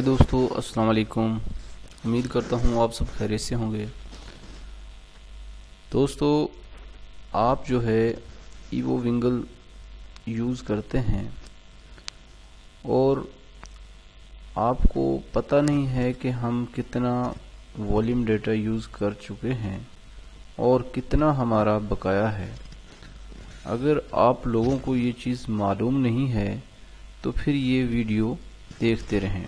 دوستو السلام علیکم، امید کرتا ہوں آپ سب خیریت سے ہوں گے۔ دوستو آپ جو ہے ایوو ونگل یوز کرتے ہیں اور آپ کو پتہ نہیں ہے کہ ہم کتنا والیوم ڈیٹا یوز کر چکے ہیں اور کتنا ہمارا بقایا ہے۔ اگر آپ لوگوں کو یہ چیز معلوم نہیں ہے تو پھر یہ ویڈیو دیکھتے رہیں۔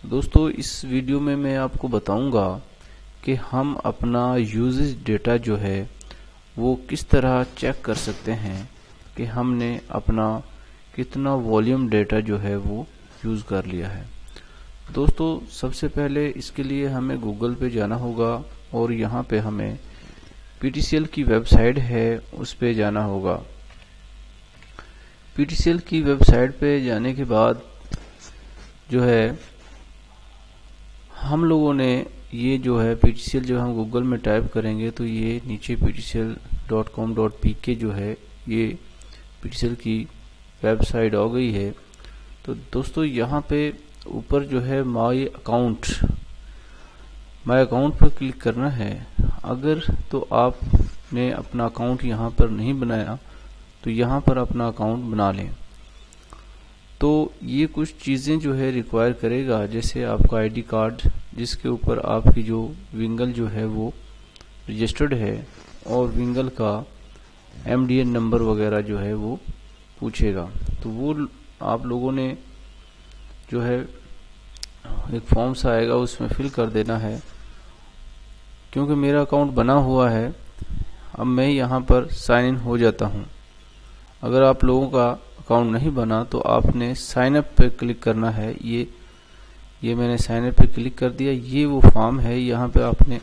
دوستو اس ویڈیو میں میں آپ کو بتاؤں گا کہ ہم اپنا یوزز ڈیٹا جو ہے وہ کس طرح چیک کر سکتے ہیں کہ ہم نے اپنا کتنا والیوم ڈیٹا جو ہے وہ یوز کر لیا ہے۔ دوستو سب سے پہلے اس کے لیے ہمیں گوگل پہ جانا ہوگا اور یہاں پہ ہمیں پی ٹی سی ایل کی ویب سائٹ ہے اس پہ جانا ہوگا۔ پی ٹی سی ایل کی ویب سائٹ پہ جانے کے بعد جو ہے ہم لوگوں نے یہ جو ہے پی ٹی سی ایل جب ہم گوگل میں ٹائپ کریں گے تو یہ نیچے ptcl.com.pk جو ہے یہ پی ٹی سی ایل کی ویب سائٹ آ گئی ہے۔ تو دوستو یہاں پہ اوپر جو ہے مائی اکاؤنٹ پر کلک کرنا ہے۔ اگر تو آپ نے اپنا اکاؤنٹ یہاں پر نہیں بنایا تو یہاں پر اپنا اکاؤنٹ بنا لیں۔ تو یہ کچھ چیزیں جو ہے ریکوائر کرے گا، جیسے آپ کا آئی ڈی کارڈ جس کے اوپر آپ کی جو ونگل جو ہے وہ رجسٹرڈ ہے، اور ونگل کا ایم ڈی این نمبر وغیرہ جو ہے وہ پوچھے گا۔ تو وہ آپ لوگوں نے جو ہے ایک فارم سا آئے گا اس میں فل کر دینا ہے۔ کیونکہ میرا اکاؤنٹ بنا ہوا ہے اب میں یہاں پر سائن ان ہو جاتا ہوں۔ اگر آپ لوگوں کا اکاؤنٹ نہیں بنا تو آپ نے سائن اپ پہ کلک کرنا ہے۔ یہ میں نے سائن اپ پہ کلک کر دیا۔ یہ وہ فارم ہے، یہاں پہ آپ نے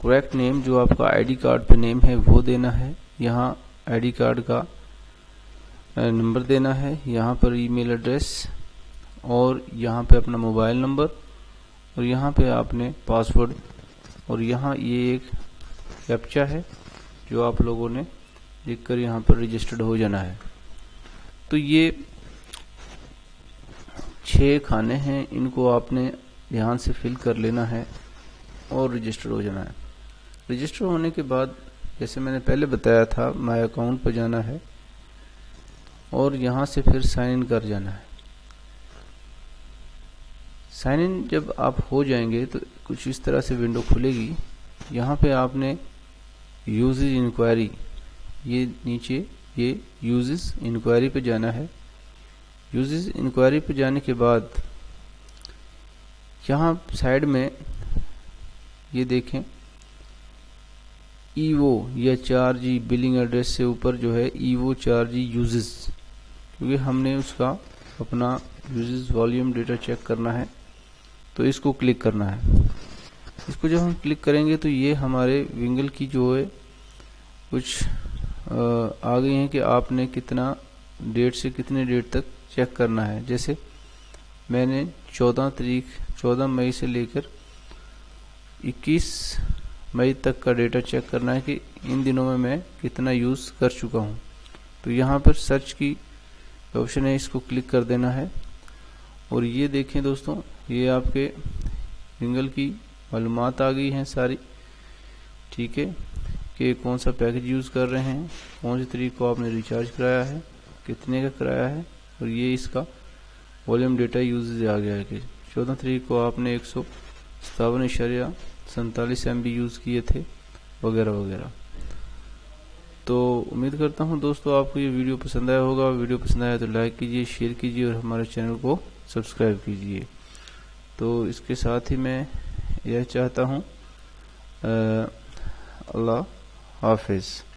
کریکٹ نیم جو آپ کا آئی ڈی کارڈ پہ نیم ہے وہ دینا ہے، یہاں آئی ڈی کارڈ کا نمبر دینا ہے، یہاں پر ای میل ایڈریس، اور یہاں پہ اپنا موبائل نمبر، اور یہاں پہ آپ نے پاسورڈ، اور یہاں یہ ایک کیپچا ہے جو آپ لوگوں نے لکھ کر یہاں پر رجسٹرڈ ہو جانا ہے۔ تو یہ 6 کھانے ہیں، ان کو آپ نے دھیان سے فل کر لینا ہے اور رجسٹر ہو جانا ہے۔ رجسٹر ہونے کے بعد جیسے میں نے پہلے بتایا تھا مائی اکاؤنٹ پہ جانا ہے اور یہاں سے پھر سائن ان کر جانا ہے۔ سائن ان جب آپ ہو جائیں گے تو کچھ اس طرح سے ونڈو کھلے گی۔ یہاں پہ آپ نے یوزز انکوائری، یہ نیچے یہ یوزز انکوائری پہ جانا ہے۔ یوزز انکوائری پہ جانے کے بعد یہاں سائیڈ میں یہ دیکھیں ایوو یا 4G بلنگ ایڈریس سے اوپر جو ہے ایوو 4G یوزز، کیونکہ ہم نے اس کا اپنا یوزز والیوم ڈیٹا چیک کرنا ہے تو اس کو کلک کرنا ہے۔ اس کو جب ہم کلک کریں گے تو یہ ہمارے ونگل کی جو ہے کچھ آ گئی ہیں کہ آپ نے کتنا ڈیٹ سے کتنے ڈیٹ تک چیک کرنا ہے۔ جیسے میں نے 14 مئی سے لے کر 21 مئی تک کا ڈیٹا چیک کرنا ہے کہ ان دنوں میں کتنا یوز کر چکا ہوں۔ تو یہاں پر سرچ کی آپشن ہے، اس کو کلک کر دینا ہے، اور یہ دیکھیں دوستوں یہ آپ کے ونگل کی معلومات آ گئی ہیں ساری، ٹھیک ہے، کہ کون سا پیکج یوز کر رہے ہیں، کون سی تاریخ کو آپ نے ریچارج کرایا ہے، کتنے کا کرایا ہے، اور یہ اس کا والیوم ڈیٹا یوز آ گیا ہے کہ 14 تاریخ کو آپ نے 157.47 MB یوز کیے تھے وغیرہ وغیرہ۔ تو امید کرتا ہوں دوستو آپ کو یہ ویڈیو پسند آیا ہوگا۔ ویڈیو پسند آیا تو لائک کیجئے، شیئر کیجئے اور ہمارے چینل کو سبسکرائب کیجئے۔ تو اس کے ساتھ ہی میں یہ چاہتا ہوں اللہ حافظ۔